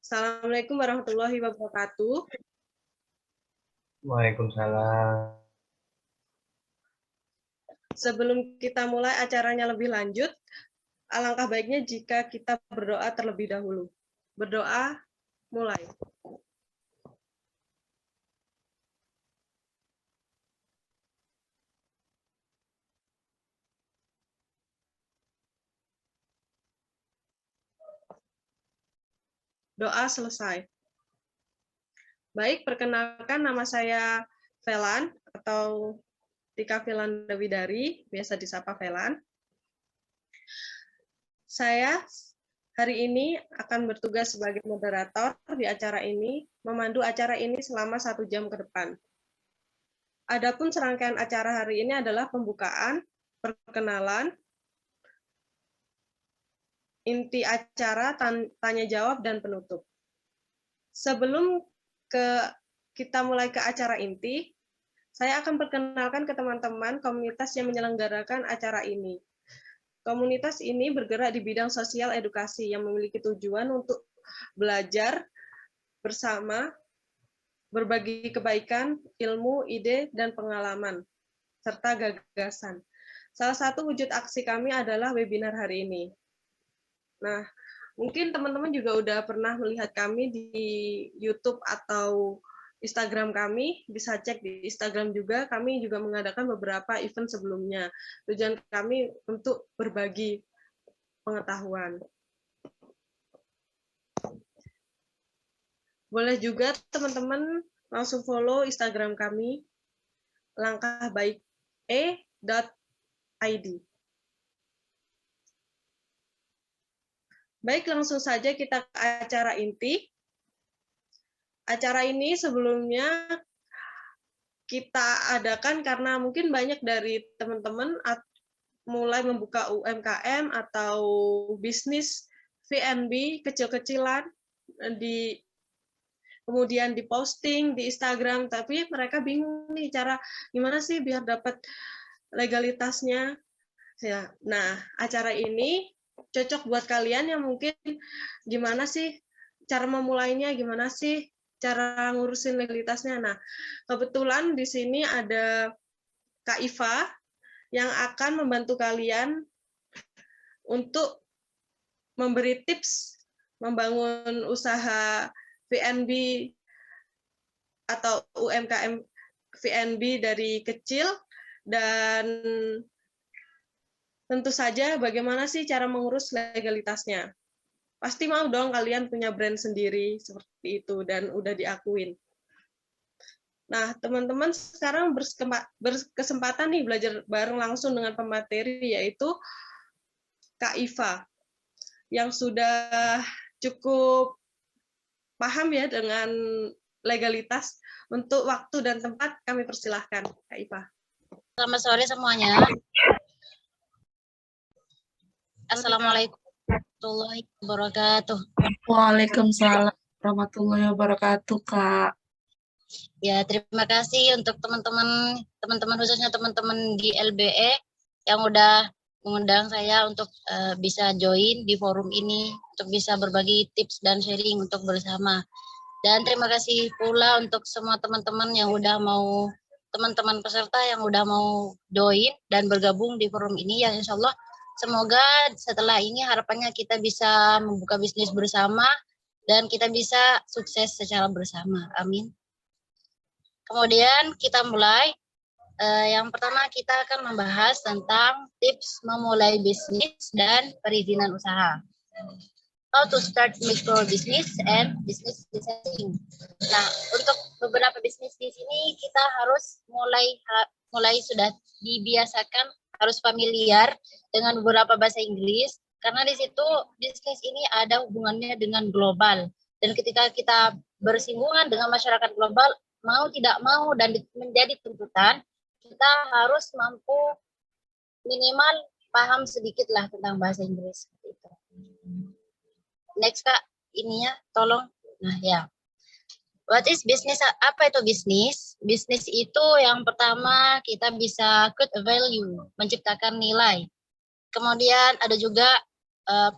Assalamualaikum warahmatullahi wabarakatuh. Waalaikumsalam. Sebelum kita mulai acaranya lebih lanjut, alangkah baiknya jika kita berdoa terlebih dahulu. Berdoa, mulai. Doa selesai. Baik, perkenalkan nama saya Velan atau Tika Velanda Widari, biasa disapa Velan. Saya hari ini akan bertugas sebagai moderator di acara ini, memandu acara ini selama 1 jam ke depan. Adapun serangkaian acara hari ini adalah pembukaan, perkenalan, inti acara, tanya jawab, dan penutup. Sebelum kita mulai ke acara inti, saya akan perkenalkan ke teman-teman komunitas yang menyelenggarakan acara ini. Komunitas ini bergerak di bidang sosial edukasi yang memiliki tujuan untuk belajar bersama, berbagi kebaikan, ilmu, ide, dan pengalaman, serta gagasan. Salah satu wujud aksi kami adalah webinar hari ini. Nah, mungkin teman-teman juga udah pernah melihat kami di YouTube atau Instagram kami, bisa cek di Instagram juga, kami juga mengadakan beberapa event sebelumnya. Tujuan kami untuk berbagi pengetahuan. Boleh juga teman-teman langsung follow Instagram kami, langkahbaike.id. Baik, langsung saja kita ke acara inti. Acara ini sebelumnya kita adakan karena mungkin banyak dari teman-teman mulai membuka UMKM atau bisnis V&B kecil-kecilan, kemudian diposting di Instagram, tapi mereka bingung nih gimana sih biar dapat legalitasnya. Nah, acara ini cocok buat kalian yang mungkin gimana sih cara memulainya, gimana sih cara ngurusin legalitasnya. Nah, kebetulan di sini ada Kak Iva yang akan membantu kalian untuk memberi tips membangun usaha V&B atau UMKM V&B dari kecil, dan tentu saja bagaimana sih cara mengurus legalitasnya. Pasti mau dong kalian punya brand sendiri seperti itu dan udah diakuin. Nah, teman-teman sekarang berkesempatan nih belajar bareng langsung dengan pemateri, yaitu Kak Iva, yang sudah cukup paham ya dengan legalitas. Untuk waktu dan tempat kami persilahkan, Kak Iva. Selamat sore semuanya. Assalamualaikum warahmatullahi wabarakatuh. Waalaikumsalam warahmatullahi wabarakatuh, Kak. Ya, terima kasih untuk teman-teman khususnya teman-teman di LBE yang udah mengundang saya untuk bisa join di forum ini, untuk bisa berbagi tips dan sharing untuk bersama. Dan terima kasih pula untuk semua teman-teman yang udah mau, teman-teman peserta yang udah mau join dan bergabung di forum ini, yang insya Allah semoga setelah ini harapannya kita bisa membuka bisnis bersama dan kita bisa sukses secara bersama. Amin. Kemudian kita mulai. Yang pertama kita akan membahas tentang tips memulai bisnis dan perizinan usaha. How to start micro business and business licensing. Nah, untuk beberapa bisnis di sini kita harus mulai sudah dibiasakan, harus familiar dengan beberapa bahasa Inggris, karena di situ bisnis ini ada hubungannya dengan global. Dan ketika kita bersinggungan dengan masyarakat global, mau tidak mau dan menjadi tuntutan, kita harus mampu minimal paham sedikit lah tentang bahasa Inggris. Next Kak, ininya tolong. Nah ya, what is business? Apa itu bisnis? Bisnis itu yang pertama kita bisa create a value, menciptakan nilai. Kemudian ada juga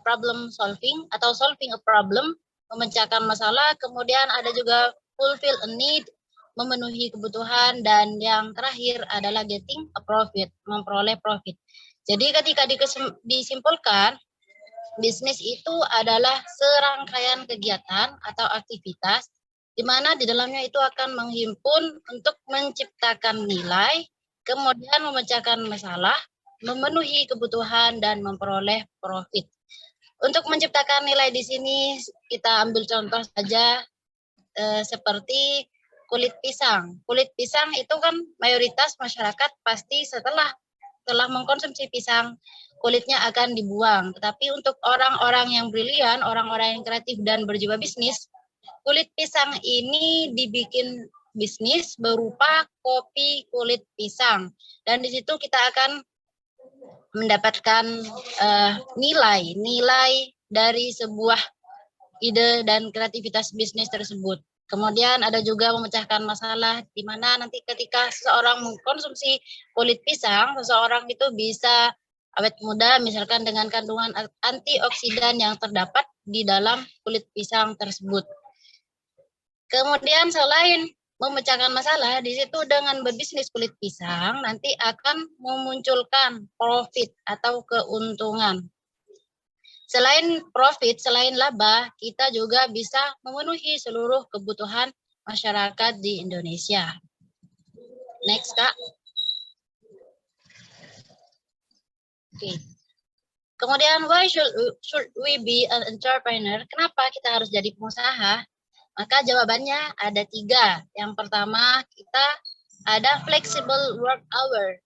problem solving atau solving a problem. memecahkan masalah, kemudian ada juga fulfill a need, memenuhi kebutuhan, dan yang terakhir adalah getting a profit, memperoleh profit. Jadi ketika disimpulkan, bisnis itu adalah serangkaian kegiatan atau aktivitas di mana di dalamnya itu akan menghimpun untuk menciptakan nilai, kemudian memecahkan masalah, memenuhi kebutuhan, dan memperoleh profit. Untuk menciptakan nilai di sini kita ambil contoh saja seperti kulit pisang. Kulit pisang itu kan mayoritas masyarakat pasti setelah mengkonsumsi pisang, kulitnya akan dibuang. Tetapi untuk orang-orang yang brilian, orang-orang yang kreatif dan berjiwa bisnis, kulit pisang ini dibikin bisnis berupa kopi kulit pisang. Dan di situ kita akan mendapatkan nilai dari sebuah ide dan kreativitas bisnis tersebut. Kemudian ada juga memecahkan masalah di mana nanti ketika seseorang mengkonsumsi kulit pisang, seseorang itu bisa awet muda misalkan dengan kandungan antioksidan yang terdapat di dalam kulit pisang tersebut. Kemudian selain memecahkan masalah, di situ dengan berbisnis kulit pisang nanti akan memunculkan profit atau keuntungan. Selain profit, selain laba, kita juga bisa memenuhi seluruh kebutuhan masyarakat di Indonesia. Next, Kak. Oke. Kemudian, why should we be an entrepreneur? Kenapa kita harus jadi pengusaha? Maka jawabannya ada 3. Yang pertama, kita ada flexible work hour.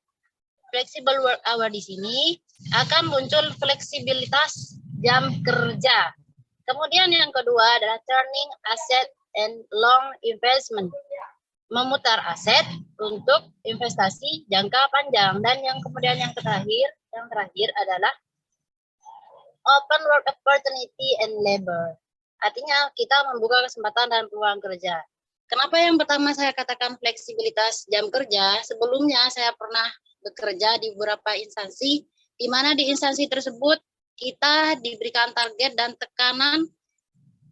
Flexible work hour di sini akan muncul fleksibilitas jam kerja. Kemudian yang kedua adalah turning asset and long investment. Memutar aset untuk investasi jangka panjang. Dan yang kemudian yang terakhir adalah open work opportunity and labor. Artinya kita membuka kesempatan dan peluang kerja. Kenapa yang pertama saya katakan fleksibilitas jam kerja? Sebelumnya saya pernah bekerja di beberapa instansi, di mana di instansi tersebut kita diberikan target dan tekanan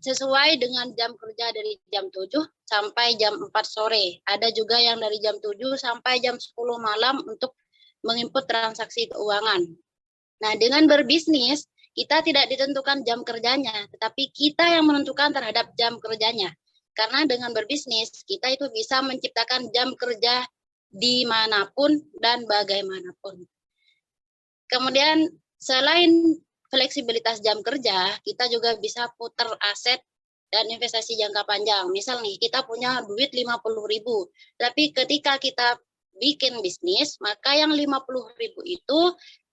sesuai dengan jam kerja dari jam 7 sampai jam 4 sore. Ada juga yang dari jam 7 sampai jam 10 malam untuk menginput transaksi keuangan. Nah, dengan berbisnis, kita tidak ditentukan jam kerjanya, tetapi kita yang menentukan terhadap jam kerjanya. Karena dengan berbisnis, kita itu bisa menciptakan jam kerja dimanapun dan bagaimanapun. Kemudian, selain fleksibilitas jam kerja, kita juga bisa putar aset dan investasi jangka panjang. Misal nih, kita punya duit 50.000, tapi ketika kita bikin bisnis, maka yang 50.000 itu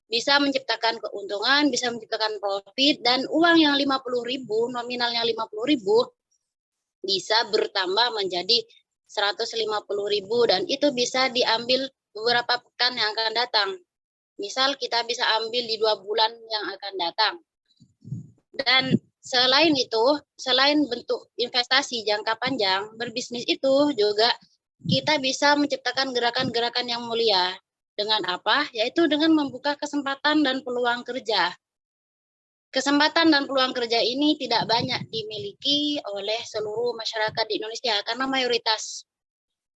bisa menciptakan keuntungan, bisa menciptakan profit, dan uang yang 50.000, nominalnya 50.000, bisa bertambah menjadi 150.000, dan itu bisa diambil beberapa pekan yang akan datang. Misal kita bisa ambil di 2 bulan yang akan datang. Dan selain itu, selain bentuk investasi jangka panjang, berbisnis itu juga kita bisa menciptakan gerakan-gerakan yang mulia. Dengan apa? Yaitu dengan membuka kesempatan dan peluang kerja. Kesempatan dan peluang kerja ini tidak banyak dimiliki oleh seluruh masyarakat di Indonesia karena mayoritas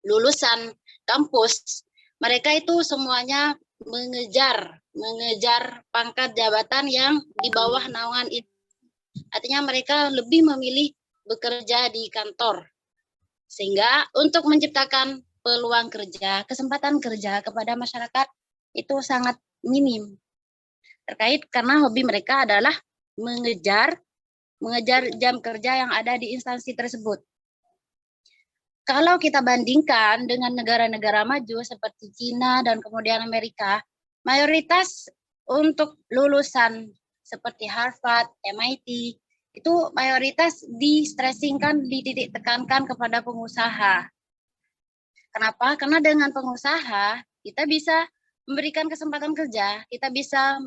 lulusan kampus, mereka itu semuanya mengejar pangkat jabatan yang di bawah naungan itu. Artinya mereka lebih memilih bekerja di kantor. Sehingga untuk menciptakan peluang kerja, kesempatan kerja kepada masyarakat itu sangat minim. Terkait karena hobi mereka adalah mengejar jam kerja yang ada di instansi tersebut. Kalau kita bandingkan dengan negara-negara maju seperti Cina dan kemudian Amerika, mayoritas untuk lulusan seperti Harvard, MIT, itu mayoritas di-stressingkan, dititik tekankan kepada pengusaha. Kenapa? Karena dengan pengusaha, kita bisa memberikan kesempatan kerja, kita bisa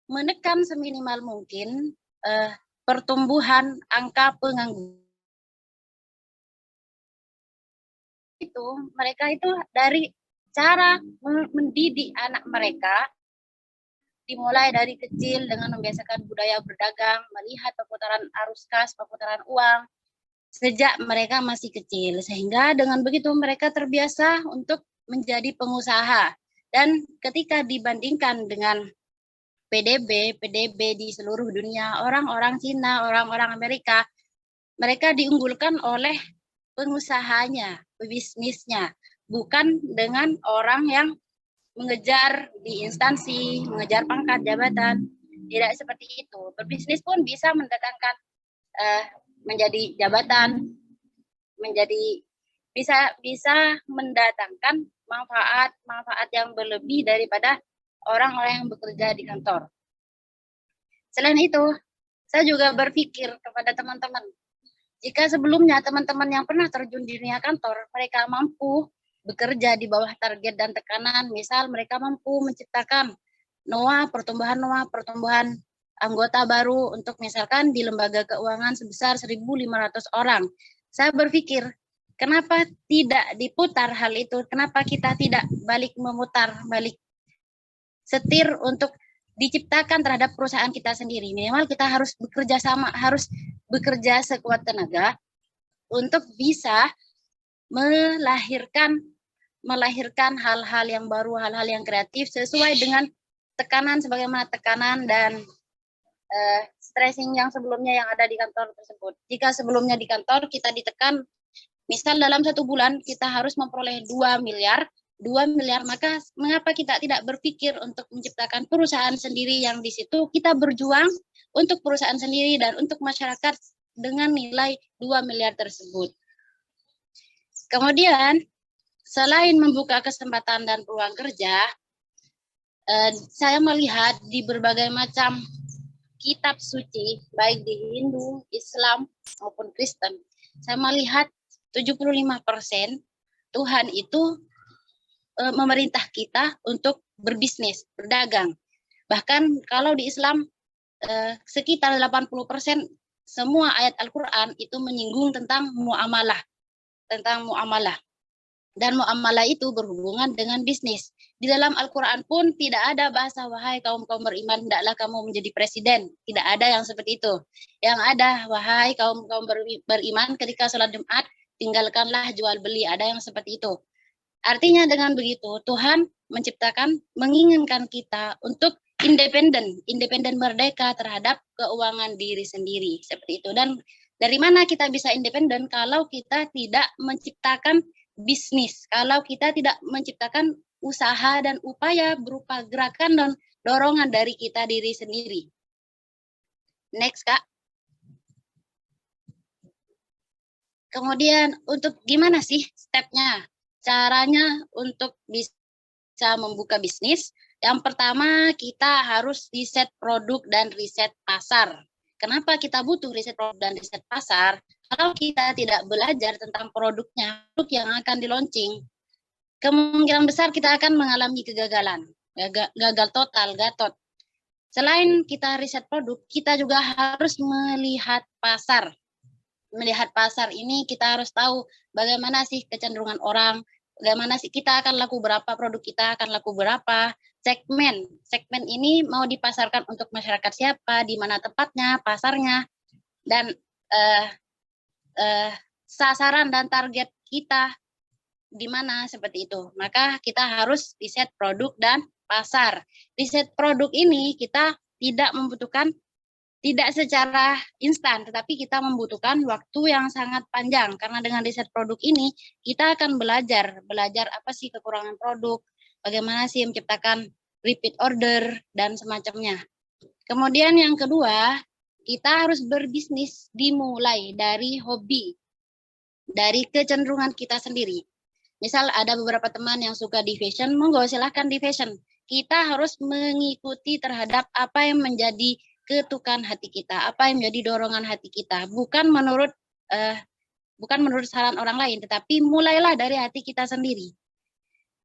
menekan seminimal mungkin pertumbuhan angka pengangguran. Mereka itu dari cara mendidik anak mereka dimulai dari kecil dengan membiasakan budaya berdagang, melihat perputaran arus kas, perputaran uang, sejak mereka masih kecil, sehingga dengan begitu mereka terbiasa untuk menjadi pengusaha. Dan ketika dibandingkan dengan PDB di seluruh dunia, orang-orang Cina, orang-orang Amerika, mereka diunggulkan oleh pengusahanya, pebisnisnya, bukan dengan orang yang mengejar di instansi, mengejar pangkat jabatan. Tidak seperti itu. Berbisnis pun bisa mendatangkan menjadi jabatan, menjadi bisa mendatangkan manfaat yang berlebih daripada orang-orang yang bekerja di kantor. Selain itu, saya juga berpikir kepada teman-teman, jika sebelumnya teman-teman yang pernah terjun di dunia kantor, mereka mampu bekerja di bawah target dan tekanan, misal mereka mampu menciptakan pertumbuhan anggota baru untuk misalkan di lembaga keuangan sebesar 1.500 orang. Saya berpikir, kenapa tidak diputar hal itu? Kenapa kita tidak balik setir untuk diciptakan terhadap perusahaan kita sendiri? Minimal kita harus bekerja sekuat tenaga untuk bisa melahirkan hal-hal yang baru, hal-hal yang kreatif sesuai dengan sebagaimana tekanan dan stressing yang sebelumnya yang ada di kantor tersebut. Jika sebelumnya di kantor kita ditekan, misal dalam 1 bulan kita harus memperoleh 2 miliar, maka mengapa kita tidak berpikir untuk menciptakan perusahaan sendiri yang di situ kita berjuang untuk perusahaan sendiri dan untuk masyarakat dengan nilai 2 miliar tersebut. Kemudian, selain membuka kesempatan dan peluang kerja, saya melihat di berbagai macam kitab suci, baik di Hindu, Islam, maupun Kristen, saya melihat 75% Tuhan itu memerintah kita untuk berbisnis, berdagang. Bahkan kalau di Islam, sekitar 80% semua ayat Al-Quran itu menyinggung tentang muamalah. Dan muamalah itu berhubungan dengan bisnis. Di dalam Al-Quran pun tidak ada bahasa, wahai kaum beriman, hendaklah kamu menjadi presiden. Tidak ada yang seperti itu. Yang ada, wahai kaum beriman, ketika sholat Jumat, tinggalkanlah jual beli. Ada yang seperti itu. Artinya dengan begitu, Tuhan menginginkan kita untuk independen merdeka terhadap keuangan diri sendiri. Seperti itu. Dan dari mana kita bisa independen kalau kita tidak menciptakan bisnis, kalau kita tidak menciptakan usaha dan upaya berupa gerakan dan dorongan dari kita diri sendiri. Next, Kak. Kemudian untuk gimana sih stepnya? Caranya untuk bisa membuka bisnis. Yang pertama kita harus riset produk dan riset pasar. Kenapa kita butuh riset produk dan riset pasar? Kalau kita tidak belajar tentang produk yang akan di-launching, kemungkinan besar kita akan mengalami kegagalan, gagal total, gatot. Selain kita riset produk, kita juga harus melihat pasar. Melihat pasar ini kita harus tahu bagaimana sih kecenderungan orang, bagaimana sih kita akan laku berapa, produk kita akan laku berapa, segmen ini mau dipasarkan untuk masyarakat siapa, di mana tepatnya, pasarnya, dan sasaran dan target kita di mana, seperti itu. Maka kita harus riset produk dan pasar. Riset produk ini kita tidak secara instan, tetapi kita membutuhkan waktu yang sangat panjang. Karena dengan riset produk ini, kita akan belajar apa sih kekurangan produk, bagaimana sih menciptakan repeat order, dan semacamnya. Kemudian yang kedua, kita harus berbisnis dimulai dari hobi, dari kecenderungan kita sendiri. Misal ada beberapa teman yang suka di fashion, monggo silahkan di fashion. Kita harus mengikuti terhadap apa yang menjadi ketukan hati kita, apa yang menjadi dorongan hati kita, bukan menurut saran orang lain, tetapi mulailah dari hati kita sendiri.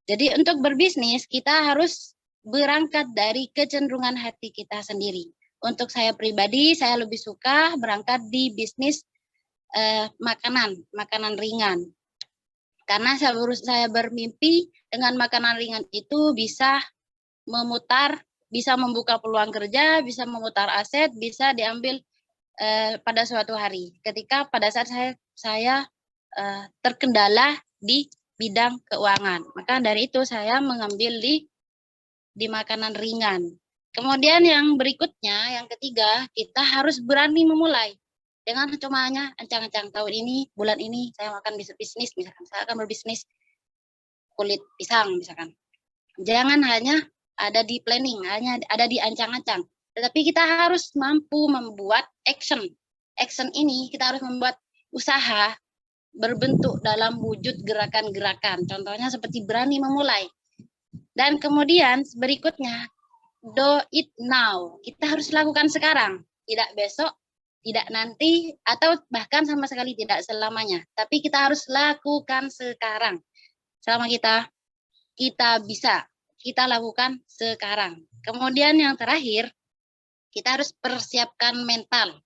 Jadi untuk berbisnis kita harus berangkat dari kecenderungan hati kita sendiri. Untuk saya pribadi, saya lebih suka berangkat di bisnis makanan ringan. Karena saya bermimpi dengan makanan ringan itu bisa memutar bisa membuka peluang kerja, bisa memutar aset, bisa diambil pada suatu hari. Ketika pada saat saya terkendala di bidang keuangan, maka dari itu saya mengambil di makanan ringan. Kemudian yang berikutnya, yang ketiga, kita harus berani memulai. Dengan cuma hanya ancang-ancang tahun ini, bulan ini saya akan bisnis, misalkan saya akan berbisnis kulit pisang misalkan. Jangan hanya ada di planning, hanya ada di ancang-ancang. Tetapi kita harus mampu membuat action. Action ini kita harus membuat usaha berbentuk dalam wujud gerakan-gerakan. Contohnya seperti berani memulai. Dan kemudian berikutnya, do it now. Kita harus lakukan sekarang, tidak besok, tidak nanti, atau bahkan sama sekali tidak selamanya. Tapi kita harus lakukan sekarang. Selama kita bisa, kita lakukan sekarang. Kemudian yang terakhir, kita harus persiapkan mental.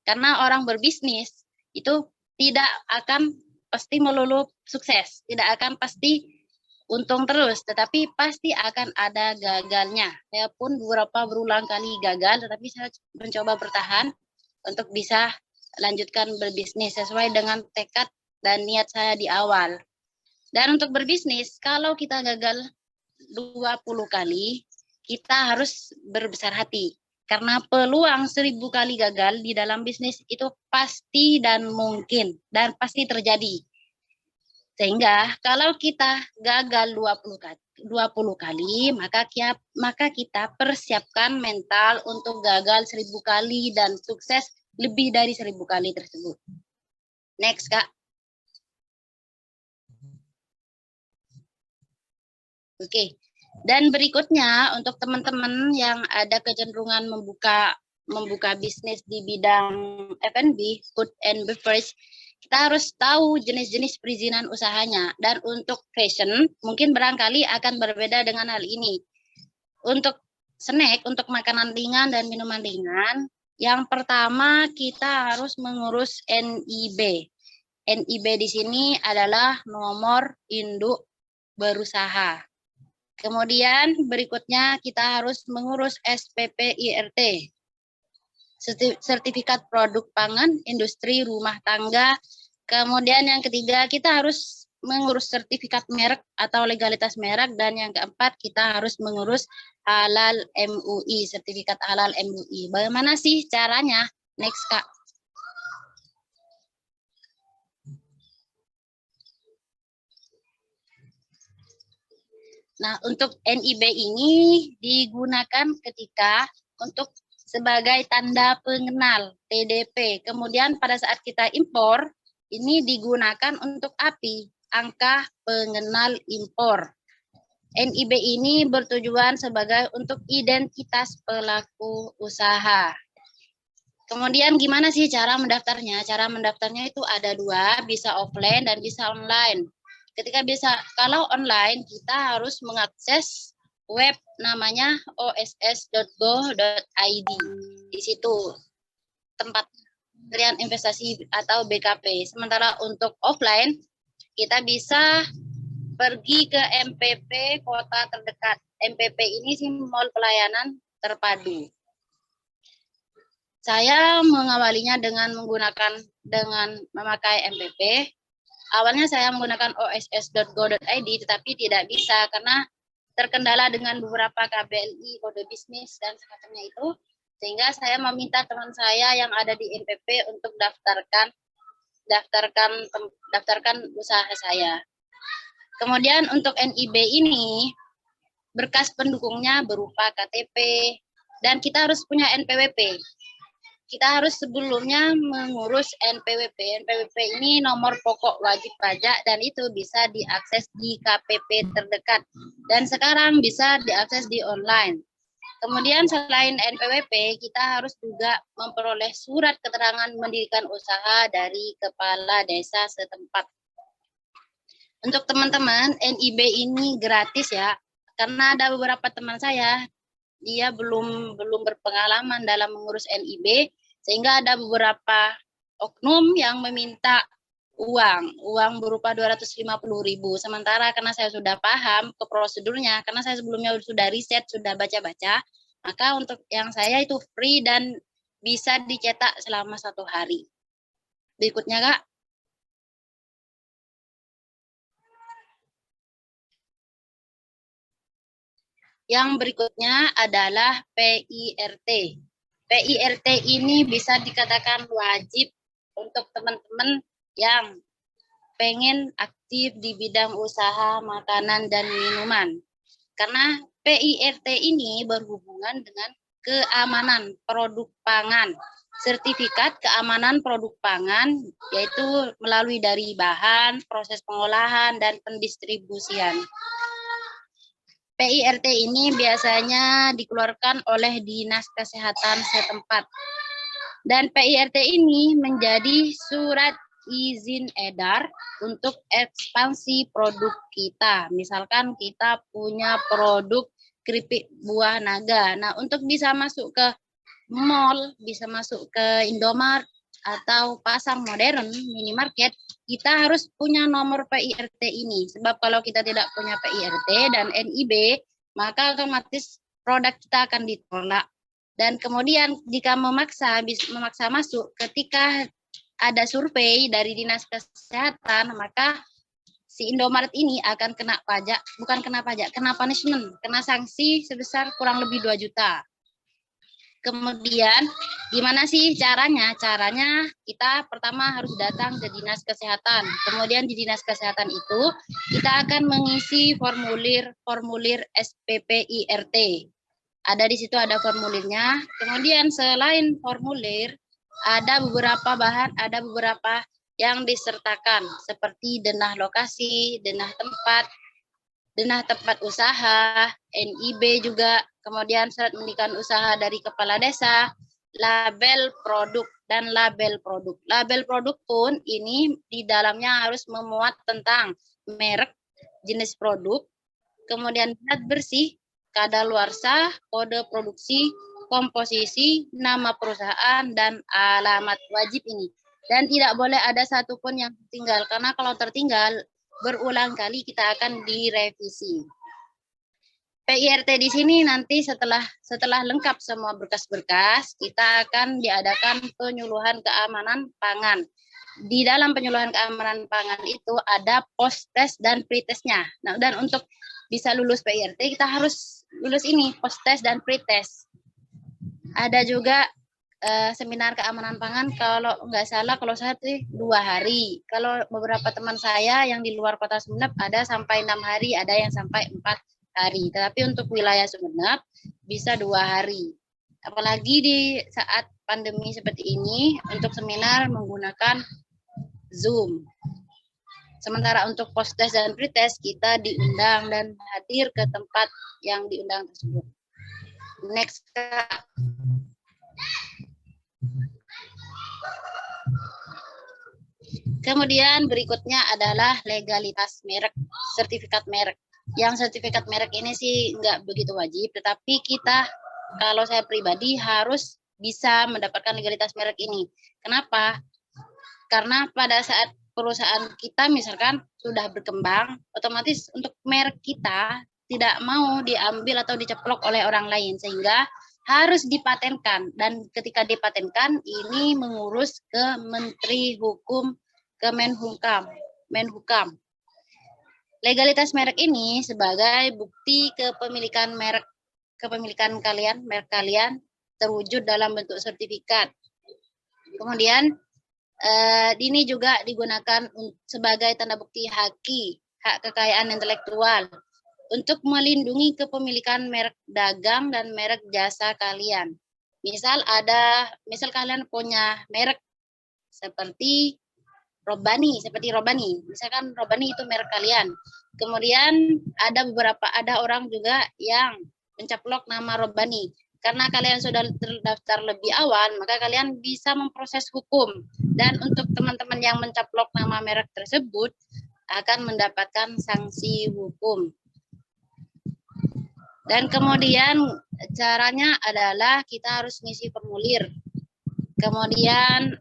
Karena orang berbisnis itu tidak akan pasti melulu sukses, tidak akan pasti untung terus, tetapi pasti akan ada gagalnya. Saya pun berulang kali gagal, tetapi saya mencoba bertahan untuk bisa lanjutkan berbisnis sesuai dengan tekad dan niat saya di awal. Dan untuk berbisnis, kalau kita gagal 20 kali, kita harus berbesar hati. Karena peluang 1000 kali gagal di dalam bisnis itu pasti dan mungkin, dan pasti terjadi. Sehingga kalau kita gagal 20 kali, maka kita persiapkan mental untuk gagal 1000 kali dan sukses lebih dari 1000 kali tersebut. Next, Kak. Oke. Dan berikutnya untuk teman-teman yang ada kecenderungan membuka bisnis di bidang F&B, food and beverage, kita harus tahu jenis-jenis perizinan usahanya. Dan untuk fashion, mungkin barangkali akan berbeda dengan hal ini. Untuk snack, untuk makanan ringan dan minuman ringan, yang pertama kita harus mengurus NIB. NIB di sini adalah nomor induk berusaha. Kemudian berikutnya kita harus mengurus SPPIRT, sertifikat produk pangan, industri rumah tangga. Kemudian yang ketiga kita harus mengurus sertifikat merek atau legalitas merek. Dan yang keempat kita harus mengurus halal MUI, sertifikat halal MUI. Bagaimana sih caranya? Next, Kak. Nah, untuk NIB ini digunakan ketika untuk sebagai tanda pengenal TDP. Kemudian pada saat kita impor, ini digunakan untuk API, angka pengenal impor. NIB ini bertujuan sebagai untuk identitas pelaku usaha. Kemudian gimana sih cara mendaftarnya? Cara mendaftarnya itu ada dua, bisa offline dan bisa online. Kalau online kita harus mengakses web namanya oss.go.id. Di situ tempat pilihan investasi atau BKP. Sementara untuk offline kita bisa pergi ke MPP kota terdekat. MPP ini sih Mall Pelayanan Terpadu. Saya mengawalinya dengan memakai MPP. Awalnya saya menggunakan oss.go.id, tetapi tidak bisa karena terkendala dengan beberapa KBLI, kode bisnis, dan semacamnya itu. Sehingga saya meminta teman saya yang ada di MPP untuk daftarkan usaha saya. Kemudian untuk NIB ini, berkas pendukungnya berupa KTP, dan kita harus punya NPWP. Kita harus sebelumnya mengurus NPWP. NPWP ini nomor pokok wajib pajak dan itu bisa diakses di KPP terdekat. Dan sekarang bisa diakses di online. Kemudian selain NPWP, kita harus juga memperoleh surat keterangan mendirikan usaha dari kepala desa setempat. Untuk teman-teman, NIB ini gratis ya. Karena ada beberapa teman saya, dia belum berpengalaman dalam mengurus NIB, sehingga ada beberapa oknum yang meminta uang berupa 250.000. Sementara karena saya sudah paham ke prosedurnya, karena saya sebelumnya sudah riset, sudah baca-baca, Maka untuk yang saya itu free dan bisa dicetak selama 1 hari. Berikutnya, Kak. Yang berikutnya adalah PIRT. PIRT ini bisa dikatakan wajib untuk teman-teman yang pengen aktif di bidang usaha makanan dan minuman. Karena PIRT ini berhubungan dengan keamanan produk pangan. Sertifikat keamanan produk pangan yaitu melalui dari bahan, proses pengolahan, dan pendistribusian. PIRT ini biasanya dikeluarkan oleh Dinas Kesehatan setempat. Dan PIRT ini menjadi surat izin edar untuk ekspansi produk kita. Misalkan kita punya produk keripik buah naga. Nah, untuk bisa masuk ke mall, bisa masuk ke Indomaret atau pasar modern, minimarket, kita harus punya nomor PIRT ini. Sebab kalau kita tidak punya PIRT dan NIB, maka otomatis produk kita akan ditolak. Dan kemudian jika memaksa masuk, ketika ada survei dari Dinas Kesehatan, maka si Indomaret ini akan kena pajak, bukan kena pajak, kena punishment, kena sanksi sebesar kurang lebih 2 juta. Kemudian gimana sih caranya? Caranya kita pertama harus datang ke Dinas Kesehatan. Kemudian di Dinas Kesehatan itu kita akan mengisi formulir SPPIRT. Ada di situ ada formulirnya. Kemudian selain formulir ada beberapa bahan, ada beberapa yang disertakan seperti denah lokasi, denah tempat usaha, NIB juga, kemudian surat mendirikan usaha dari kepala desa, label produk dan label produk. Label produk pun ini di dalamnya harus memuat tentang merek, jenis produk, kemudian zat bersih, kadaluarsa, kode produksi, komposisi, nama perusahaan, dan alamat wajib ini. Dan tidak boleh ada satupun yang tertinggal, karena kalau tertinggal, berulang kali kita akan direvisi. PIRT di sini nanti setelah lengkap semua berkas-berkas, kita akan diadakan penyuluhan keamanan pangan. Di dalam penyuluhan keamanan pangan itu ada post-test dan pre-testnya. Nah, dan untuk bisa lulus PIRT, kita harus lulus ini, post-test dan pre-test. Ada juga seminar keamanan pangan, kalau nggak salah, kalau saya tuh 2 hari. Kalau beberapa teman saya yang di luar kota Sumeneb ada sampai 6 hari, ada yang sampai 4 hari. Tetapi untuk wilayah Sumeneb bisa 2 hari. Apalagi di saat pandemi seperti ini, untuk seminar menggunakan Zoom. Sementara untuk post-test dan pre-test, kita diundang dan hadir ke tempat yang diundang tersebut. Next, Kak. Kemudian berikutnya adalah legalitas merek, sertifikat merek. Yang sertifikat merek ini sih nggak begitu wajib, tetapi kita, kalau saya pribadi, harus bisa mendapatkan legalitas merek ini. Kenapa? Karena pada saat perusahaan kita misalkan sudah berkembang, otomatis untuk merek kita tidak mau diambil atau diceplok oleh orang lain, sehingga harus dipatenkan. Dan ketika dipatenkan, ini mengurus ke Menteri Hukum, ke Menhukam. Legalitas merek ini sebagai bukti kepemilikan merek kalian, merek kalian terwujud dalam bentuk sertifikat. Kemudian ini juga digunakan sebagai tanda bukti hak kekayaan intelektual untuk melindungi kepemilikan merek dagang dan merek jasa kalian. Misal kalian punya merek seperti Robani, misalkan Robani itu merek kalian. Kemudian ada orang juga yang mencaplok nama Robani. Karena kalian sudah terdaftar lebih awal, maka kalian bisa memproses hukum. Dan untuk teman-teman yang mencaplok nama merek tersebut akan mendapatkan sanksi hukum. Dan kemudian caranya adalah kita harus ngisi formulir. Kemudian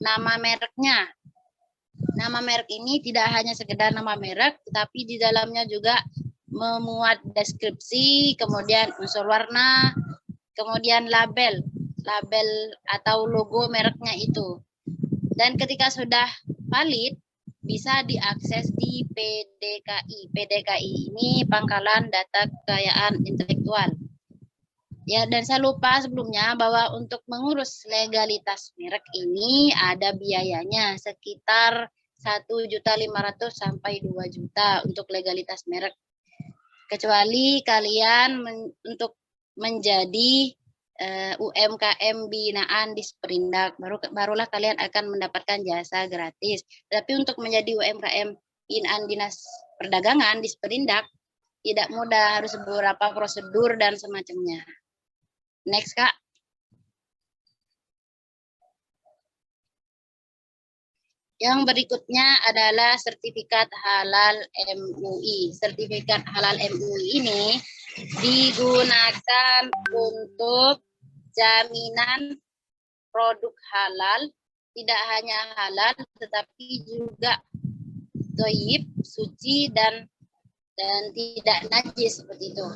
nama mereknya. Nama merek ini tidak hanya sekedar nama merek, tetapi di dalamnya juga memuat deskripsi, kemudian unsur warna, kemudian label atau logo mereknya itu. Dan ketika sudah valid, bisa diakses di PDKI. PDKI ini Pangkalan Data Kekayaan Intelektual. Ya, dan saya lupa sebelumnya bahwa untuk mengurus legalitas merek ini ada biayanya sekitar 1.500.000 sampai 2 juta untuk legalitas merek. Kecuali kalian untuk menjadi UMKM binaan di Sperindak, barulah kalian akan mendapatkan jasa gratis. Tapi untuk menjadi UMKM binaan Dinas Perdagangan di Sperindak tidak mudah, harus beberapa prosedur dan semacamnya. Next, Kak. Yang berikutnya adalah sertifikat halal MUI. Sertifikat halal MUI ini digunakan untuk jaminan produk halal, tidak hanya halal tetapi juga thayyib, suci dan tidak najis seperti itu.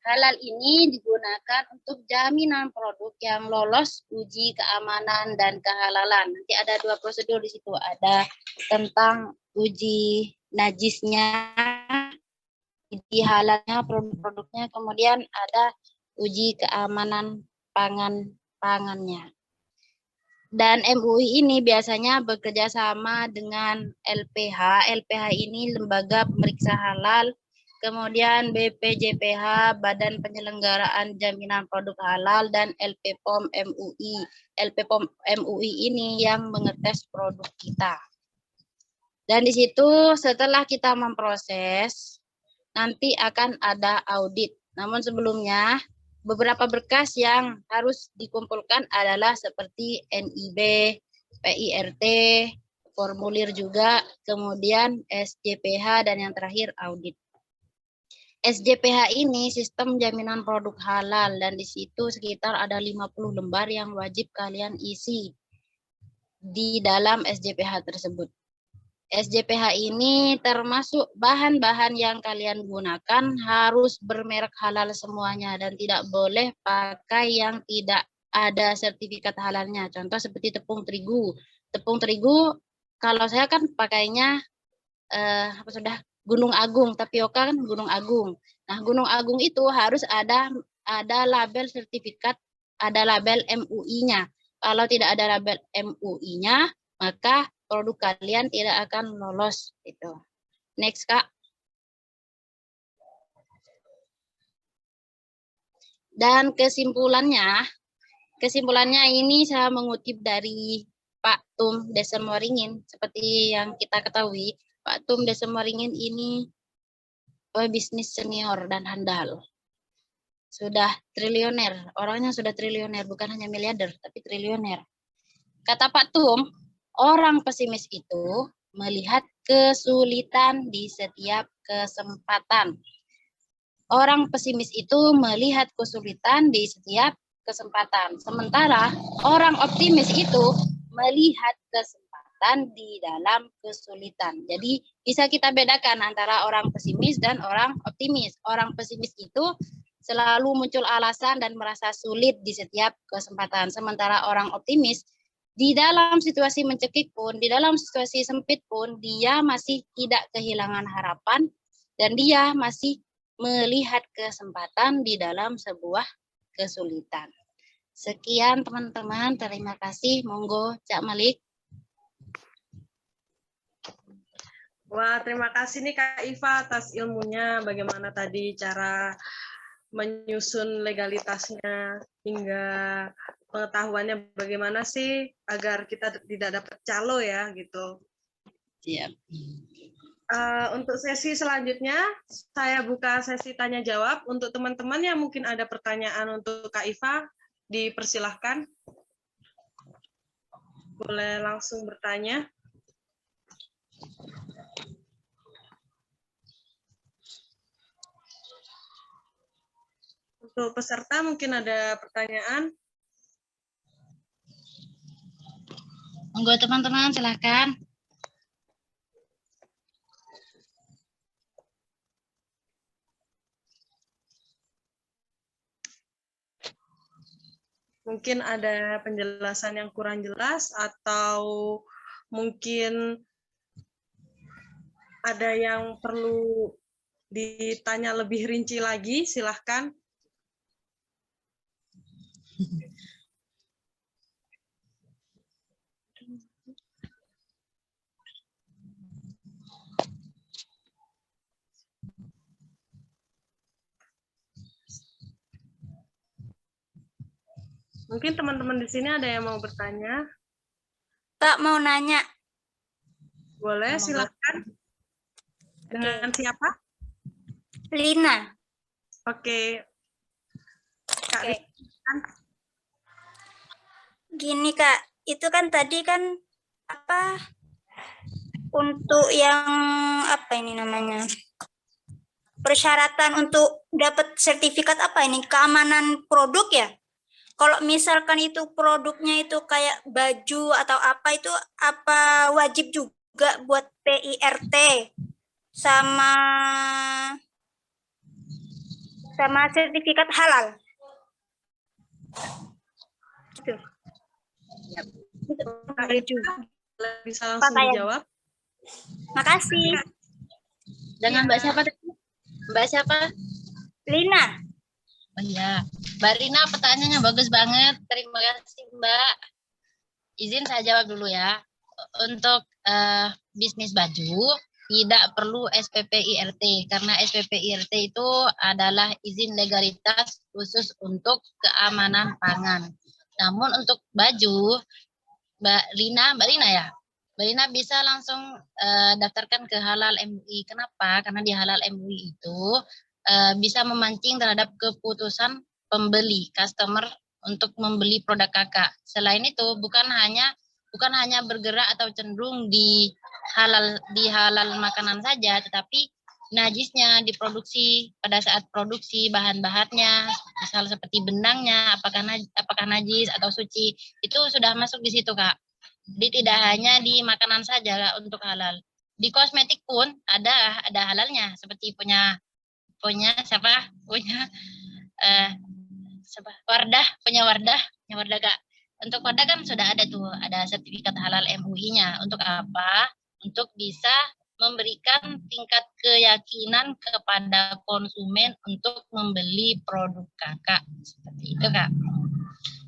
Halal ini digunakan untuk jaminan produk yang lolos uji keamanan dan kehalalan. Nanti ada 2 prosedur di situ. Ada tentang uji najisnya, uji halalnya produk-produknya, kemudian ada uji keamanan pangannya. Dan MUI ini biasanya bekerja sama dengan LPH. LPH ini Lembaga Pemeriksa Halal, kemudian BPJPH, Badan Penyelenggaraan Jaminan Produk Halal, dan LPPOM MUI. LPPOM MUI ini yang mengetes produk kita. Dan di situ setelah kita memproses, nanti akan ada audit. Namun sebelumnya, beberapa berkas yang harus dikumpulkan adalah seperti NIB, PIRT, formulir juga, kemudian SJPH, dan yang terakhir audit. SJPH ini sistem jaminan produk halal, dan di situ sekitar ada 50 lembar yang wajib kalian isi di dalam SJPH tersebut. SJPH ini termasuk bahan-bahan yang kalian gunakan harus bermerek halal semuanya dan tidak boleh pakai yang tidak ada sertifikat halalnya. Contoh seperti tepung terigu. Tepung terigu kalau saya kan pakainya Gunung Agung, tapioka kan Gunung Agung. Nah, Gunung Agung itu harus ada label sertifikat, ada label MUI-nya. Kalau tidak ada label MUI-nya, maka produk kalian tidak akan lolos itu. Next, Kak. Dan kesimpulannya ini saya mengutip dari Pak Tum Desemwaringin. Seperti yang kita ketahui, Pak Tum Desemwaringin ini pebisnis senior dan handal. Sudah triliuner, orangnya sudah triliuner, bukan hanya miliarder, tapi triliuner. Kata Pak Tum, orang pesimis itu melihat kesulitan di setiap kesempatan. Orang pesimis itu melihat kesulitan di setiap kesempatan. Sementara orang optimis itu melihat kesempatan di dalam kesulitan. Jadi bisa kita bedakan antara orang pesimis dan orang optimis. Orang pesimis itu selalu muncul alasan dan merasa sulit di setiap kesempatan. Sementara orang optimis di dalam situasi mencekik pun, di dalam situasi sempit pun, dia masih tidak kehilangan harapan dan dia masih melihat kesempatan di dalam sebuah kesulitan. Sekian teman-teman, terima kasih. Monggo Cak Malik. Wah, terima kasih nih Kak Iva atas ilmunya, bagaimana tadi cara menyusun legalitasnya hingga pengetahuannya bagaimana sih agar kita tidak dapat calo ya gitu. Siap. Untuk sesi selanjutnya saya buka sesi tanya jawab untuk teman-teman yang mungkin ada pertanyaan untuk Kak Iva, dipersilahkan. Boleh langsung bertanya. Untuk peserta mungkin ada pertanyaan. Monggo teman-teman, silakan. Mungkin ada penjelasan yang kurang jelas atau mungkin ada yang perlu ditanya lebih rinci lagi, silahkan. Mungkin teman-teman di sini ada yang mau bertanya. Kak mau nanya. Boleh, silahkan. Dengan siapa? Lina. Oke. Kak Oke. Rizky. Gini Kak, itu kan tadi kan apa untuk yang apa ini namanya? Persyaratan untuk dapat sertifikat apa ini? Keamanan produk ya? Kalau misalkan itu produknya itu kayak baju atau apa itu apa wajib juga buat PIRT sama sertifikat halal? Gitu. Baju. Bisa langsung Pakaian. dijawab. Makasih. Dengan Mbak siapa tadi? Mbak siapa? Lina. Oh iya, Mbak Rina pertanyaannya bagus banget. Terima kasih Mbak. Izin saya jawab dulu ya. Untuk bisnis baju tidak perlu SPP IRT karena SPP IRT itu adalah izin legalitas khusus untuk keamanan pangan. Namun untuk baju Mbak Rina ya. Mbak Rina bisa langsung daftarkan ke Halal MUI. Kenapa? Karena di Halal MUI itu bisa memancing terhadap keputusan pembeli, customer untuk membeli produk kakak. Selain itu bukan hanya bergerak atau cenderung di halal makanan saja, tetapi najisnya diproduksi pada saat produksi bahan-bahannya, misal seperti benangnya, apakah najis atau suci, itu sudah masuk di situ Kak. Jadi tidak hanya di makanan saja Kak untuk halal. Di kosmetik pun ada halalnya, seperti punya Wardah Kak. Untuk Wardah kan sudah ada sertifikat halal MUI-nya. Untuk apa? Untuk bisa memberikan tingkat keyakinan kepada konsumen untuk membeli produk kakak. Seperti itu Kak.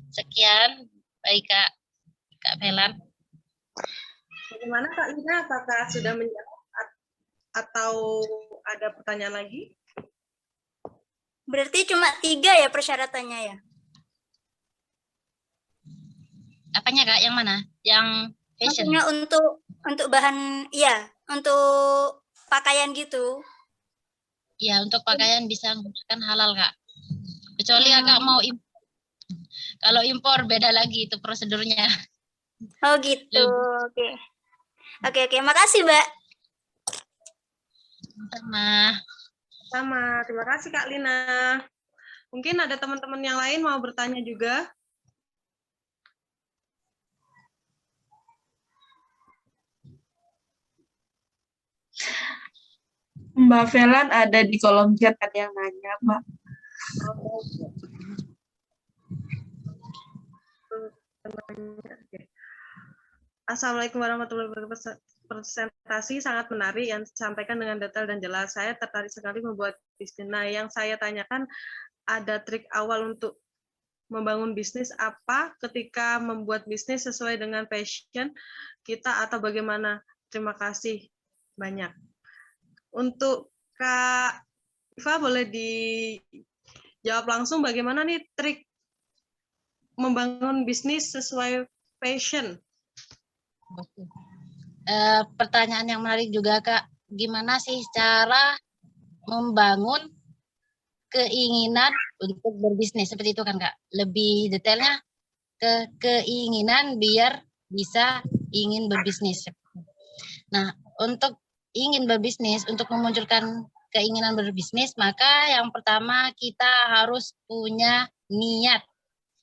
Sekian, baik Kak Velan. Bagaimana Kak Lina? Apakah sudah menjawab atau ada pertanyaan lagi? Berarti cuma 3 ya persyaratannya ya? Apanya Kak? Yang mana? Yang fashion? Maksudnya untuk bahan, iya, untuk pakaian gitu. Ya, untuk pakaian bisa menggunakan halal Kak. Kecuali Kakak mau impor. Kalau impor beda lagi itu prosedurnya. Oh gitu, oke. Oke, makasih Mbak. Sama, terima kasih Kak Lina. Mungkin ada teman-teman yang lain mau bertanya juga. Mbak Velan ada di kolom chat, ada yang nanya, Mbak. Assalamualaikum warahmatullahi wabarakatuh. Presentasi sangat menarik yang disampaikan dengan detail dan jelas. Saya tertarik sekali membuat bisnis. Nah, yang saya tanyakan, ada trik awal untuk membangun bisnis apa ketika membuat bisnis sesuai dengan passion kita atau bagaimana? Terima kasih banyak. Untuk Kak Iva boleh dijawab langsung bagaimana nih trik membangun bisnis sesuai passion? Pertanyaan yang menarik juga Kak, gimana sih cara membangun keinginan untuk berbisnis seperti itu kan Kak? Lebih detailnya ke keinginan biar bisa ingin berbisnis. Nah, untuk ingin berbisnis, untuk memunculkan keinginan berbisnis, maka yang pertama kita harus punya niat.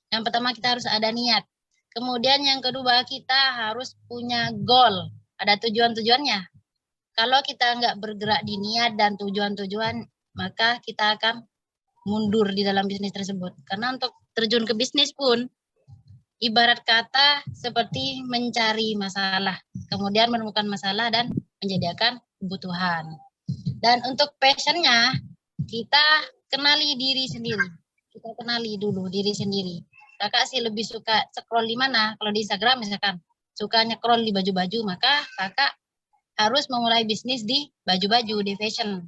Yang pertama kita harus ada niat. Kemudian yang kedua kita harus punya goal. Ada tujuan-tujuannya. Kalau kita nggak bergerak di niat dan tujuan-tujuan, maka kita akan mundur di dalam bisnis tersebut. Karena untuk terjun ke bisnis pun ibarat kata seperti mencari masalah, kemudian menemukan masalah dan menyediakan kebutuhan. Dan untuk passionnya, kita kenali diri sendiri. Kita kenali dulu diri sendiri. Kakak sih lebih suka scroll di mana? Kalau di Instagram misalkan, suka scroll di baju-baju, maka kakak harus memulai bisnis di baju-baju, di fashion.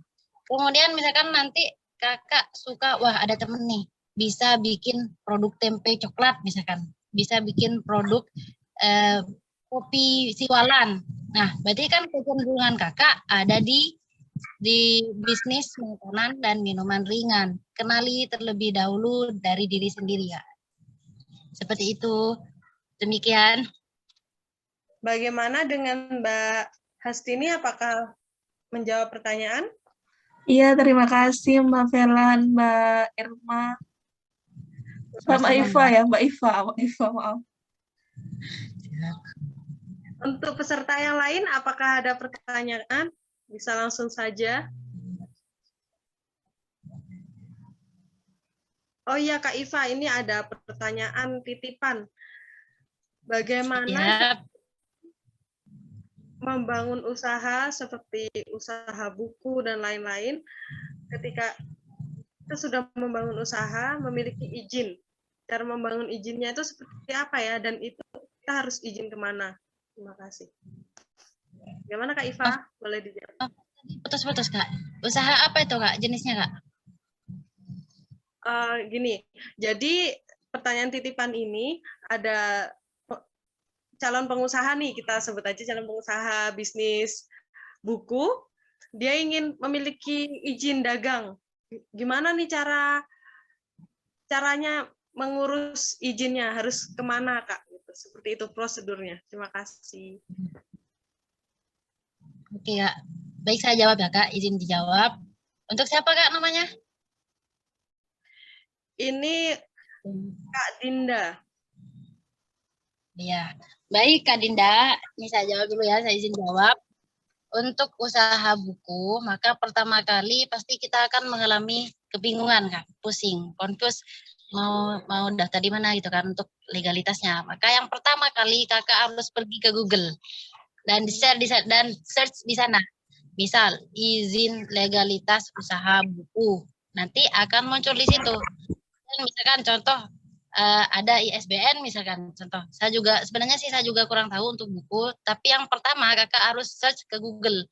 Kemudian misalkan nanti kakak suka, wah ada temen nih, bisa bikin produk tempe coklat misalkan, bisa bikin produk kopi siwalan. Nah, berarti kan kecenderungan kakak ada di bisnis makanan dan minuman ringan. Kenali terlebih dahulu dari diri sendiri ya. Seperti itu. Demikian. Bagaimana dengan Mbak Hastini? Apakah menjawab pertanyaan? Iya, terima kasih Mbak Velan, Mbak Irma. Sama Iva ya, Mbak Iva, maaf. Untuk peserta yang lain, apakah ada pertanyaan? Bisa langsung saja. Oh iya Kak Iva, ini ada pertanyaan titipan. Bagaimana Siap. membangun usaha seperti usaha buku dan lain-lain ketika kita sudah membangun usaha, memiliki izin. Cara membangun izinnya itu seperti apa ya? Dan itu kita harus izin kemana? Terima kasih. Bagaimana Kak Iva? Boleh dijawab. Putus-putus Kak. Usaha apa itu Kak? Jenisnya Kak? Gini, jadi pertanyaan titipan ini ada calon pengusaha nih, kita sebut aja calon pengusaha bisnis buku, dia ingin memiliki izin dagang. Gimana nih caranya mengurus izinnya, harus kemana Kak? Seperti itu prosedurnya. Terima kasih. Oke Kak. Baik, saya jawab ya Kak. Izin dijawab. Untuk siapa Kak namanya? Ini Kak Dinda. Iya. Baik Kak Dinda, ini saya jawab dulu ya, saya izin jawab. Untuk usaha buku, maka pertama kali pasti kita akan mengalami kebingungan Kak, pusing, confuse, mau daftar di mana gitu kan untuk legalitasnya. Maka yang pertama kali kakak harus pergi ke Google dan search di sana. Misal izin legalitas usaha buku, nanti akan muncul di situ. Dan misalkan contoh ada ISBN misalkan contoh. Sebenarnya saya juga kurang tahu untuk buku, tapi yang pertama kakak harus search ke Google.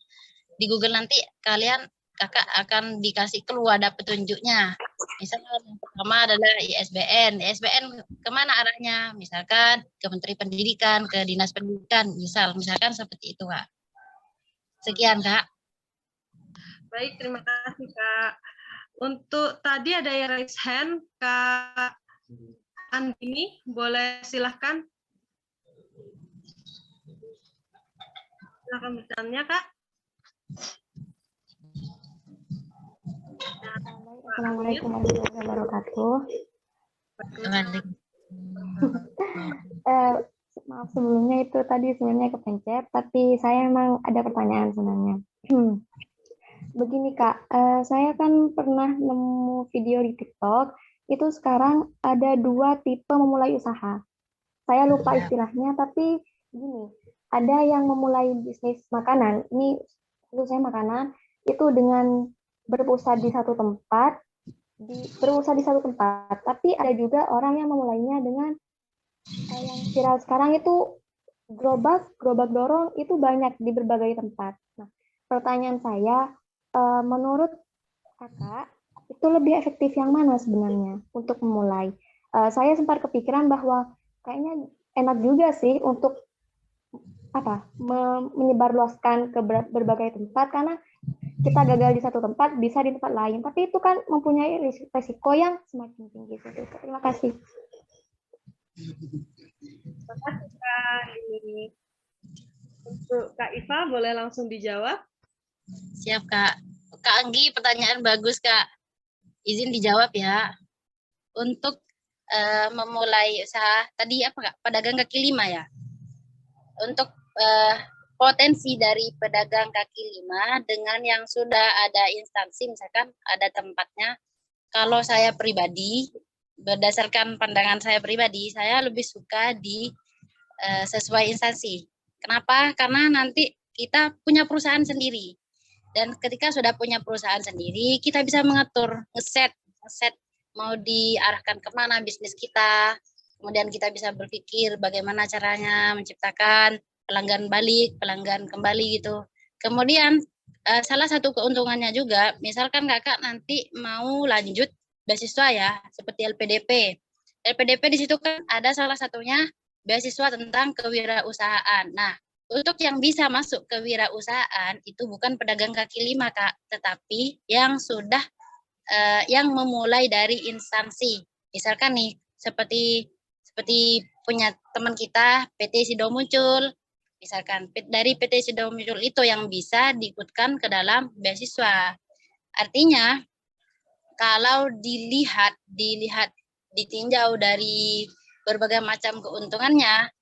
Di Google nanti kakak akan dikasih keluar ada petunjuknya. Misalkan yang pertama adalah ISBN. ISBN kemana arahnya? Misalkan ke Menteri Pendidikan, ke Dinas Pendidikan, misalkan seperti itu Kak. Sekian Kak. Baik, terima kasih Kak. Untuk tadi ada yang raise hand, Kak Andini, boleh silahkan. Silahkan bertanya Kak. Assalamualaikum warahmatullahi wabarakatuh. Maaf sebelumnya itu tadi sebenarnya kepencet, tapi saya memang ada pertanyaan sebenarnya. Begini Kak, saya kan pernah nemu video di TikTok, itu sekarang ada 2 tipe memulai usaha. Saya lupa istilahnya, tapi gini, ada yang memulai bisnis makanan, ini khususnya makanan, itu dengan berusaha di satu tempat, tapi ada juga orang yang memulainya dengan yang viral sekarang itu gerobak dorong itu banyak di berbagai tempat. Nah, pertanyaan saya, menurut kakak itu lebih efektif yang mana sebenarnya untuk memulai? Saya sempat kepikiran bahwa kayaknya enak juga sih untuk menyebarluaskan ke berbagai tempat, karena kita gagal di satu tempat bisa di tempat lain, tapi itu kan mempunyai risiko yang semakin tinggi. Terima kasih. Terima kasih Kak. Ini untuk Kak Iva boleh langsung dijawab. Siap Kak. Kak Anggi, pertanyaan bagus Kak. Izin dijawab ya. Untuk memulai usaha tadi apa Kak? Pedagang kaki lima ya. Untuk potensi dari pedagang kaki lima dengan yang sudah ada instansi, misalkan ada tempatnya. Kalau saya pribadi berdasarkan pandangan saya pribadi, saya lebih suka di sesuai instansi. Kenapa? Karena nanti kita punya perusahaan sendiri. Dan ketika sudah punya perusahaan sendiri, kita bisa mengatur, ngeset mau diarahkan kemana bisnis kita. Kemudian kita bisa berpikir bagaimana caranya menciptakan pelanggan balik, pelanggan kembali gitu. Kemudian salah satu keuntungannya juga, misalkan kakak nanti mau lanjut beasiswa ya, seperti LPDP. LPDP di situ kan ada salah satunya beasiswa tentang kewirausahaan. Nah, untuk yang bisa masuk kewirausahaan itu bukan pedagang kaki lima, Kak, tetapi yang sudah yang memulai dari instansi. Misalkan nih, seperti punya teman kita PT Sido Muncul, misalkan dari PT Sido Muncul itu yang bisa diikutkan ke dalam beasiswa. Artinya kalau ditinjau dari berbagai macam keuntungannya,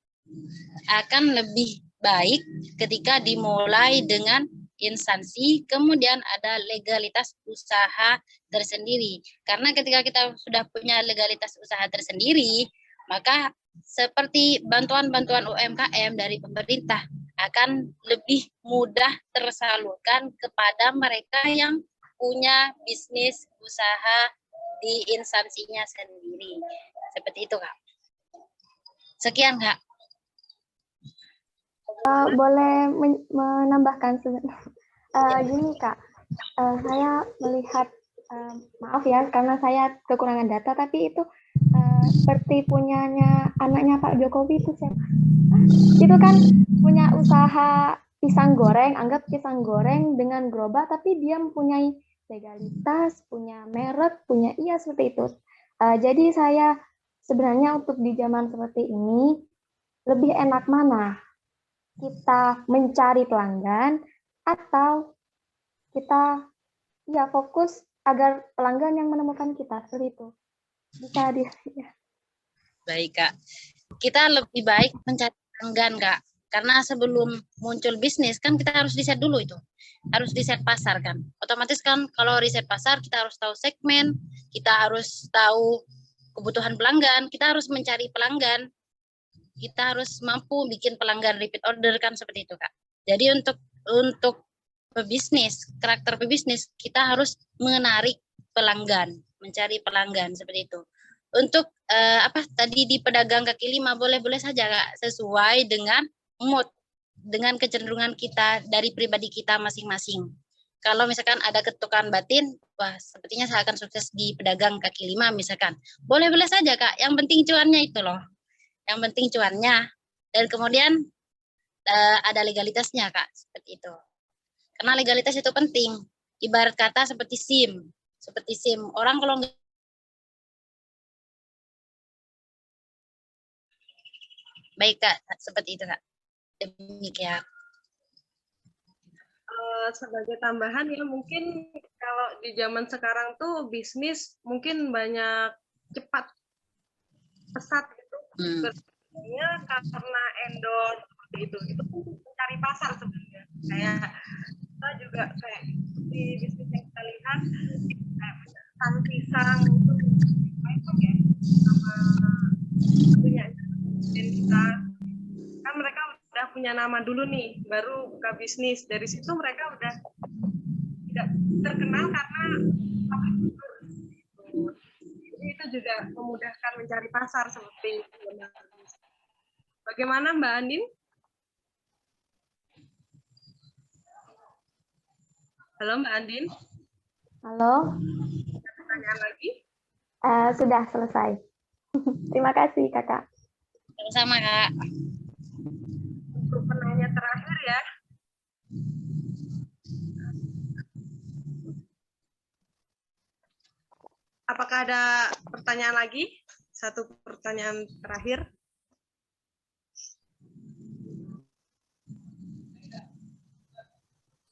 akan lebih baik ketika dimulai dengan instansi, kemudian ada legalitas usaha tersendiri. Karena ketika kita sudah punya legalitas usaha tersendiri, maka seperti bantuan-bantuan UMKM dari pemerintah akan lebih mudah tersalurkan kepada mereka yang punya bisnis usaha di instansinya sendiri. Seperti itu, Kak. Sekian, Kak. Boleh menambahkan gini Kak, saya melihat maaf ya karena saya kekurangan data, tapi itu seperti punyanya anaknya Pak Jokowi itu siapa? Itu kan punya usaha pisang goreng, anggap pisang goreng dengan gerobak, tapi dia mempunyai legalitas, punya merek, punya seperti itu. Jadi saya sebenarnya untuk di zaman seperti ini lebih enak mana? Kita mencari pelanggan atau kita fokus agar pelanggan yang menemukan kita, seperti itu. Bisa ya. Baik, Kak. Kita lebih baik mencari pelanggan, Kak. Karena sebelum muncul bisnis kan kita harus riset dulu itu. Harus riset pasar kan. Otomatis kan kalau riset pasar kita harus tahu segmen, kita harus tahu kebutuhan pelanggan, kita harus mencari pelanggan. Kita harus mampu bikin pelanggan repeat order kan, seperti itu, Kak. Jadi untuk pebisnis, karakter pebisnis, kita harus menarik pelanggan, mencari pelanggan seperti itu. Untuk tadi di pedagang kaki lima boleh-boleh saja, Kak, sesuai dengan mood, dengan kecenderungan kita dari pribadi kita masing-masing. Kalau misalkan ada ketukan batin, wah sepertinya saya akan sukses di pedagang kaki lima misalkan. Boleh-boleh saja, Kak, yang penting cuannya itu loh. Yang penting cuannya, dan kemudian ada legalitasnya, Kak, seperti itu. Karena legalitas itu penting. Ibarat kata seperti SIM. Orang kalau nggak baik, Kak, seperti itu, Kak. Demikian. Sebagai tambahan ya, mungkin kalau di zaman sekarang tuh bisnis mungkin banyak cepat, pesat gitu. Sebenarnya karena endorse seperti itu mencari pasar sebenarnya. Kayak kita juga kayak di bisnis yang kita lihat, kayak pisang itu ya, sama punya kita kan mereka udah punya nama dulu nih, baru buka bisnis. Dari situ mereka udah tidak terkenal karena jadi itu juga memudahkan mencari pasar seperti itu. Bagaimana Mbak Andin? Halo Mbak Andin. Halo. Ada pertanyaan lagi? Sudah selesai. Terima kasih Kakak. Sama-sama, Kak. Untuk penanya terakhir ya. Apakah ada pertanyaan lagi? Satu pertanyaan terakhir.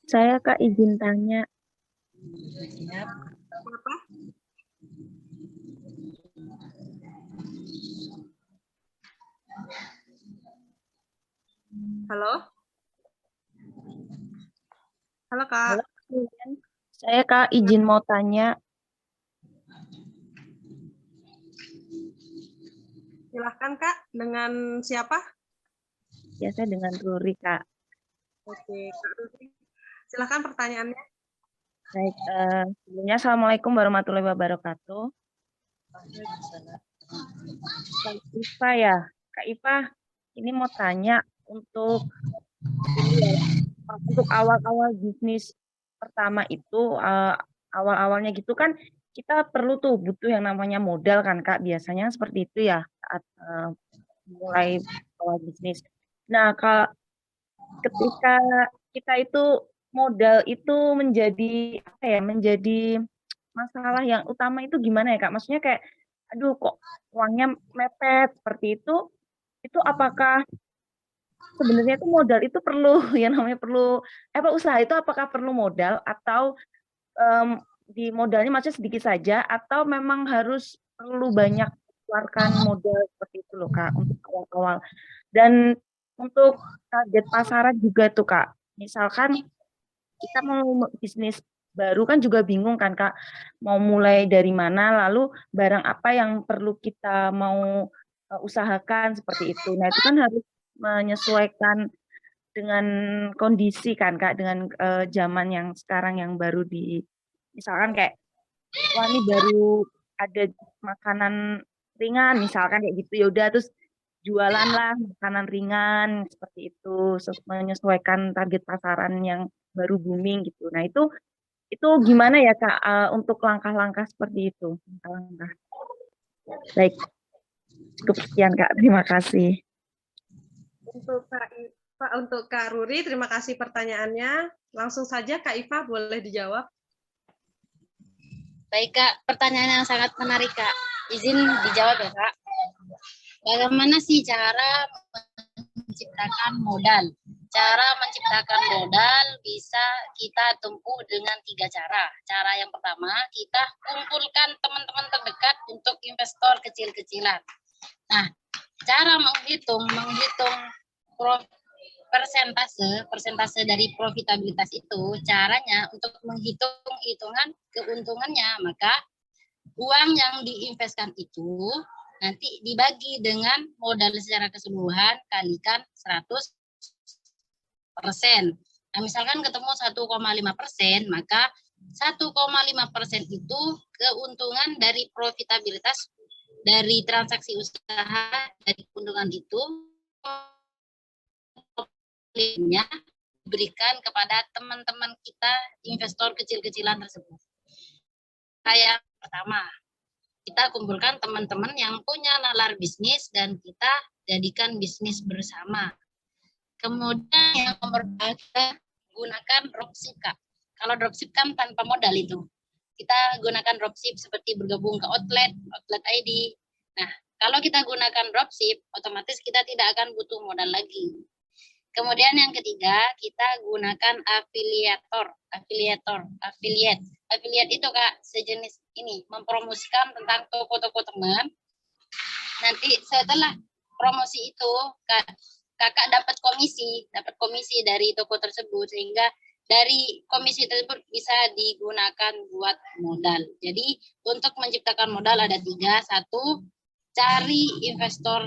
Saya Kak izin tanya. Apa? Halo? Halo Kak. Halo, saya Kak izin mau tanya. Silahkan Kak, dengan siapa? Ya, saya dengan Ruri, Kak. Oke, Kak Ruri. Silahkan pertanyaannya. Baik, sebelumnya Assalamualaikum warahmatullahi wabarakatuh. Kak Iva ya, Kak Iva, ini mau tanya untuk ini ya, untuk awal-awal bisnis pertama itu, awal-awalnya gitu kan kita perlu tuh butuh yang namanya modal kan Kak, biasanya seperti itu ya saat mulai awal bisnis. Nah, ketika kita itu modal itu menjadi apa ya, menjadi masalah yang utama itu gimana ya Kak? Maksudnya kayak, aduh kok uangnya mepet seperti itu apakah sebenarnya itu modal itu perlu yang namanya perlu usaha itu apakah perlu modal atau di modalnya maksudnya sedikit saja atau memang harus perlu banyak keluarkan modal seperti itu loh Kak untuk awal-awal. Dan untuk target pasaran juga tuh Kak. Misalkan kita mau bisnis baru kan juga bingung kan Kak, mau mulai dari mana, lalu barang apa yang perlu kita mau usahakan seperti itu. Nah, itu kan harus menyesuaikan dengan kondisi kan Kak, dengan zaman yang sekarang yang baru misalkan kayak, wah ini baru ada makanan ringan misalkan kayak gitu, ya udah terus jualan lah makanan ringan seperti itu, menyesuaikan target pasaran yang baru booming gitu. Nah itu gimana ya Kak, untuk langkah-langkah seperti itu? Langkah. Baik, cukup sekian Kak, terima kasih. Untuk Kak Ruri, terima kasih pertanyaannya. Langsung saja Kak Iva boleh dijawab. Baik Kak, pertanyaan yang sangat menarik Kak. Izin dijawab ya Kak. Bagaimana sih cara menciptakan modal? Cara menciptakan modal bisa kita tempuh dengan 3 cara. Cara yang pertama, kita kumpulkan teman-teman terdekat untuk investor kecil-kecilan. Nah, cara menghitung persentase dari profitabilitas itu, caranya untuk menghitung keuntungannya, maka uang yang diinvestkan itu nanti dibagi dengan modal secara keseluruhan kalikan 100%. Nah, misalkan ketemu 1,5%, maka 1,5% itu keuntungan dari profitabilitas dari transaksi usaha dari keuntungan itu diberikan kepada teman-teman kita investor kecil-kecilan tersebut. Yang pertama, kita kumpulkan teman-teman yang punya nalar bisnis dan kita jadikan bisnis bersama. Kemudian yang nomor 2, kita gunakan dropship Kak. Kalau dropship kan tanpa modal itu. Kita gunakan dropship seperti bergabung ke outlet ID. Nah, kalau kita gunakan dropship, otomatis kita tidak akan butuh modal lagi. Kemudian yang ketiga, kita gunakan affiliate. Affiliate itu Kak, sejenis ini, mempromosikan tentang toko-toko teman. Nanti setelah promosi itu, kakak dapat komisi dari toko tersebut, sehingga dari komisi tersebut bisa digunakan buat modal. Jadi untuk menciptakan modal ada 3. 1, cari investor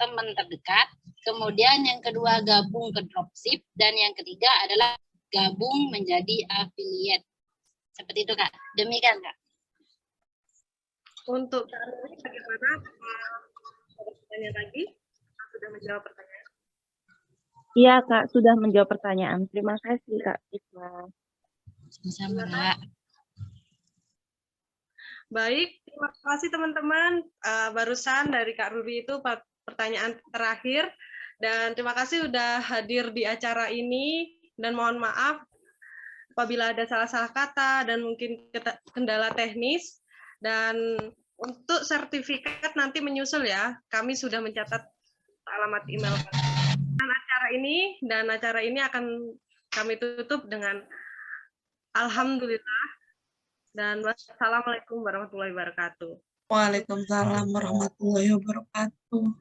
teman terdekat. Kemudian yang kedua, gabung ke dropship. Dan yang ketiga adalah gabung menjadi affiliate. Seperti itu Kak. Demikian Kak. Untuk Kak Ruri, bagaimana? Ada pertanyaan lagi? Sudah menjawab pertanyaan. Iya Kak, sudah menjawab pertanyaan. Terima kasih Kak Iva. Sama-sama Kak. Baik, terima kasih teman-teman. Barusan dari Kak Ruri itu pertanyaan terakhir. Dan terima kasih sudah hadir di acara ini. Dan mohon maaf apabila ada salah-salah kata dan mungkin kendala teknis. Dan untuk sertifikat nanti menyusul ya. Kami sudah mencatat alamat email acara ini akan kami tutup dengan alhamdulillah dan wassalamualaikum warahmatullahi wabarakatuh. Waalaikumsalam warahmatullahi wabarakatuh.